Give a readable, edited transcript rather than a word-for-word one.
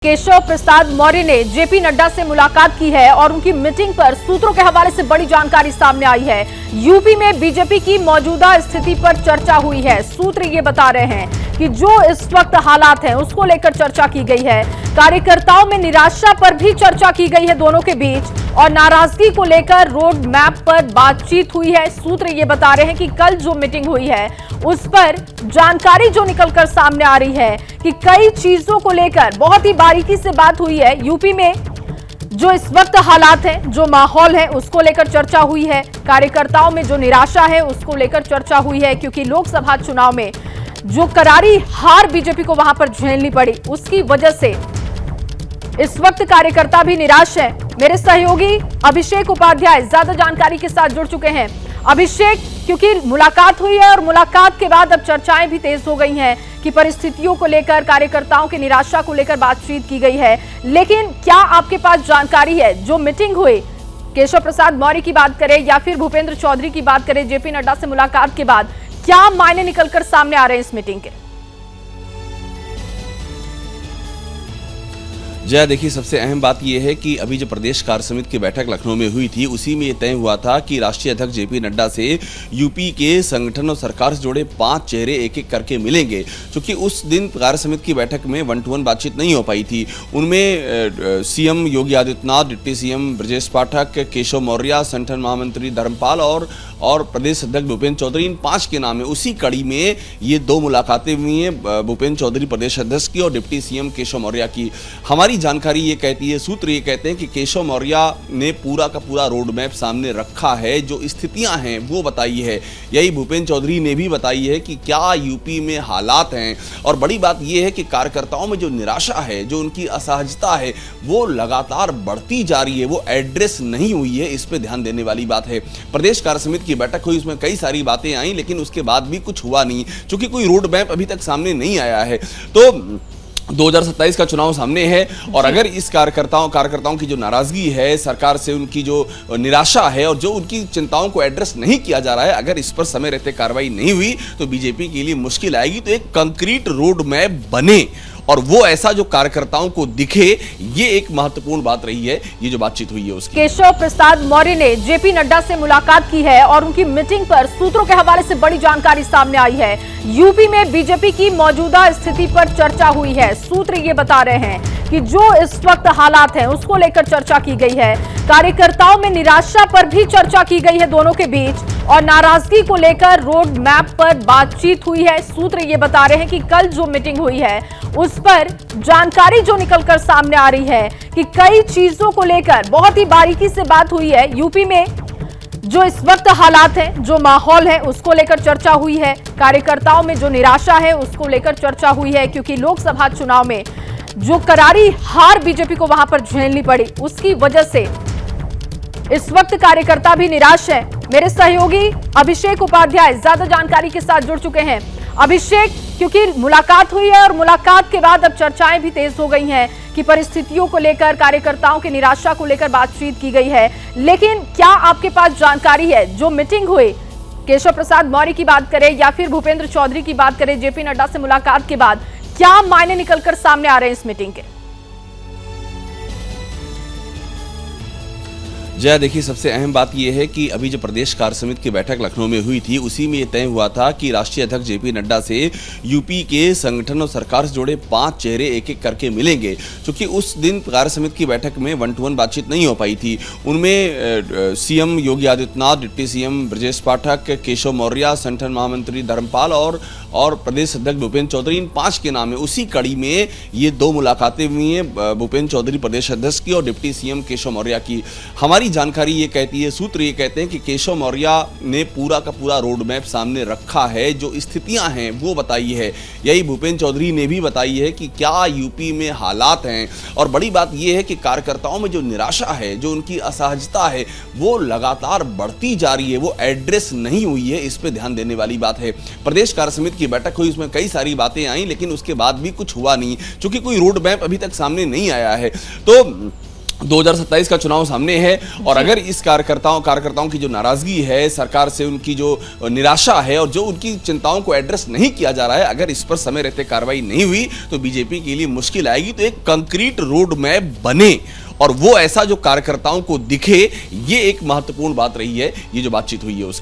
केशव प्रसाद मौर्य ने जेपी नड्डा से मुलाकात की है और उनकी मीटिंग पर सूत्रों के हवाले से बड़ी जानकारी सामने आई है। यूपी में बीजेपी की मौजूदा स्थिति पर चर्चा हुई है। सूत्र ये बता रहे हैं कि जो इस वक्त हालात हैं उसको लेकर चर्चा की गई है। कार्यकर्ताओं में निराशा पर भी चर्चा की गई है दोनों के बीच, और नाराजगी को लेकर रोड मैप पर बातचीत हुई है। सूत्र ये बता रहे हैं कि कल जो मीटिंग हुई है उस पर जानकारी जो निकलकर सामने आ रही है कि कई चीजों को लेकर बहुत ही बारीकी से बात हुई है। यूपी में जो इस वक्त हालात हैं, जो माहौल है, उसको लेकर चर्चा हुई है। कार्यकर्ताओं में जो निराशा है उसको लेकर चर्चा हुई है, क्योंकि लोकसभा चुनाव में जो करारी हार बीजेपी को वहां पर झेलनी पड़ी, उसकी वजह से इस वक्त कार्यकर्ता भी निराश है। मेरे सहयोगी अभिषेक उपाध्याय ज्यादा जानकारी के साथ जुड़ चुके हैं। अभिषेक, क्योंकि मुलाकात हुई है और मुलाकात के बाद अब चर्चाएं भी तेज हो गई हैं कि परिस्थितियों को लेकर, कार्यकर्ताओं की निराशा को लेकर बातचीत की गई है, लेकिन क्या आपके पास जानकारी है जो मीटिंग हुई, केशव प्रसाद मौर्य की बात करें या फिर भूपेंद्र चौधरी की बात करें, जेपी नड्डा से मुलाकात के बाद क्या मायने निकलकर सामने आ रहे हैं इस मीटिंग के? जया, देखिए, सबसे अहम बात यह है कि अभी जो प्रदेश कार्य समिति की बैठक लखनऊ में हुई थी, उसी में यह तय हुआ था कि राष्ट्रीय अध्यक्ष जेपी नड्डा से यूपी के संगठन और सरकार से जुड़े 5 चेहरे एक एक करके मिलेंगे। क्योंकि उस दिन कार्य समिति की बैठक में 1-to-1 बातचीत नहीं हो पाई थी। उनमें CM Yogi Adityanath, deputy CM Brajesh Pathak, Keshav Maurya, संगठन महामंत्री धर्मपाल और प्रदेश अध्यक्ष भूपेंद्र चौधरी, इन 5 के नाम है। उसी कड़ी में ये 2 मुलाकातें हुई हैं, भूपेंद्र चौधरी प्रदेश अध्यक्ष की और डिप्टी सीएम केशव मौर्य की। हमारी जानकारी ये कहती है, सूत्र ये कहते हैं कि केशव मौर्य ने पूरा का पूरा रोड मैप सामने रखा है, जो स्थितियां हैं वो बताई है। यही भूपेंद्र चौधरी ने भी बताई है कि क्या यूपी में हालात हैं। और बड़ी बात यह है कि कार्यकर्ताओं में जो निराशा है, जो उनकी असहजता है, वो लगातार बढ़ती जा रही है, वो एड्रेस नहीं हुई है। इस पर ध्यान देने वाली बात है। प्रदेश कार्य समिति की बैठक हुई, उसमें कई सारी बातें आई, लेकिन उसके बाद भी कुछ हुआ नहीं, क्योंकि कोई रोड मैप अभी तक सामने नहीं आया है। तो 2027 का चुनाव सामने है, और अगर इस कार्यकर्ताओं की जो नाराजगी है, सरकार से उनकी जो निराशा है और जो उनकी चिंताओं को एड्रेस नहीं किया जा रहा है, अगर इस पर समय रहते कार्रवाई नहीं हुई तो बीजेपी के लिए मुश्किल आएगी। तो एक कंक्रीट रोड मैप बने और वो ऐसा जो कार्यकर्ताओं को दिखे, ये एक महत्वपूर्ण बात रही है, ये जो बातचीत हुई है उसकी। केशव प्रसाद मौर्य ने जेपी नड्डा से मुलाकात की है और उनकी मीटिंग पर सूत्रों के हवाले से बड़ी जानकारी सामने आई है। यूपी में बीजेपी की मौजूदा स्थिति पर चर्चा हुई है। सूत्र ये बता रहे हैं कि जो इस वक्त हालात हैं उसको लेकर चर्चा की गई है। कार्यकर्ताओं में निराशा पर भी चर्चा की गई है दोनों के बीच, और नाराजगी को लेकर रोड मैप पर बातचीत हुई है। सूत्र ये बता रहे हैं कि कल जो मीटिंग हुई है उस पर जानकारी जो निकलकर सामने आ रही है कि कई चीजों को लेकर बहुत ही बारीकी से बात हुई है। यूपी में जो इस वक्त हालात हैं, जो माहौल है, उसको लेकर चर्चा हुई है। कार्यकर्ताओं में जो निराशा है उसको लेकर चर्चा हुई है, क्योंकि लोकसभा चुनाव में जो करारी हार बीजेपी को वहां पर झेलनी पड़ी, उसकी वजह से इस वक्त कार्यकर्ता भी निराश है। मेरे सहयोगी अभिषेक उपाध्याय ज्यादा जानकारी के साथ जुड़ चुके हैं। अभिषेक, क्योंकि मुलाकात हुई है और मुलाकात के बाद अब चर्चाएं भी तेज हो गई हैं कि परिस्थितियों को लेकर, कार्यकर्ताओं की निराशा को लेकर बातचीत की गई है, लेकिन क्या आपके पास जानकारी है जो मीटिंग हुई, केशव प्रसाद मौर्य की बात करें या फिर भूपेंद्र चौधरी की बात करें, जेपी नड्डा से मुलाकात के बाद क्या मायने निकलकर सामने आ रहे हैं इस मीटिंग के? जया, देखिए, सबसे अहम बात यह है कि अभी जो प्रदेश कार्य समिति की बैठक लखनऊ में हुई थी, उसी में यह तय हुआ था कि राष्ट्रीय अध्यक्ष जेपी नड्डा से यूपी के संगठन और सरकार से जुड़े 5 चेहरे एक एक करके मिलेंगे। क्योंकि उस दिन कार्य समिति की बैठक में 1-to-1 बातचीत नहीं हो पाई थी। उनमें CM Yogi Adityanath, deputy CM Brajesh Pathak, Keshav Maurya, संगठन महामंत्री धर्मपाल और प्रदेश अध्यक्ष भूपेंद्र चौधरी, इन 5 के नाम है। उसी कड़ी में ये 2 मुलाकातें हुई हैं, भूपेंद्र चौधरी प्रदेश अध्यक्ष की और डिप्टी सीएम केशव मौर्य की। हमारी जानकारी ये कहती है, सूत्र ये कहते हैं कि केशव मौर्य ने पूरा का पूरा रोड मैप सामने रखा है, जो स्थितियां हैं वो बताई है। यही भूपेंद्र चौधरी ने भी बताई है कि क्या यूपी में हालात हैं। और बड़ी बात यह है कि कार्यकर्ताओं में जो निराशा है, जो उनकी असहजता है, वो लगातार बढ़ती जा रही है, वो एड्रेस नहीं हुई है। इस पर ध्यान देने वाली बात है। प्रदेश कार्य समिति की बैठक हुई, उसमें कई सारी बातें आई, लेकिन उसके बाद भी कुछ हुआ नहीं, क्योंकि कोई रोड मैप अभी तक सामने नहीं आया है। तो 2027 का चुनाव सामने है और अगर इस कार्यकर्ताओं की जो नाराजगी है, सरकार से उनकी जो निराशा है और जो उनकी चिंताओं को एड्रेस नहीं किया जा रहा है, अगर इस पर समय रहते कार्रवाई नहीं हुई तो बीजेपी के लिए मुश्किल आएगी। तो एक कंक्रीट रोड मैप बने और वो ऐसा जो कार्यकर्ताओं को दिखे, ये एक महत्वपूर्ण बात रही है। ये जो बातचीत हुई है उसकी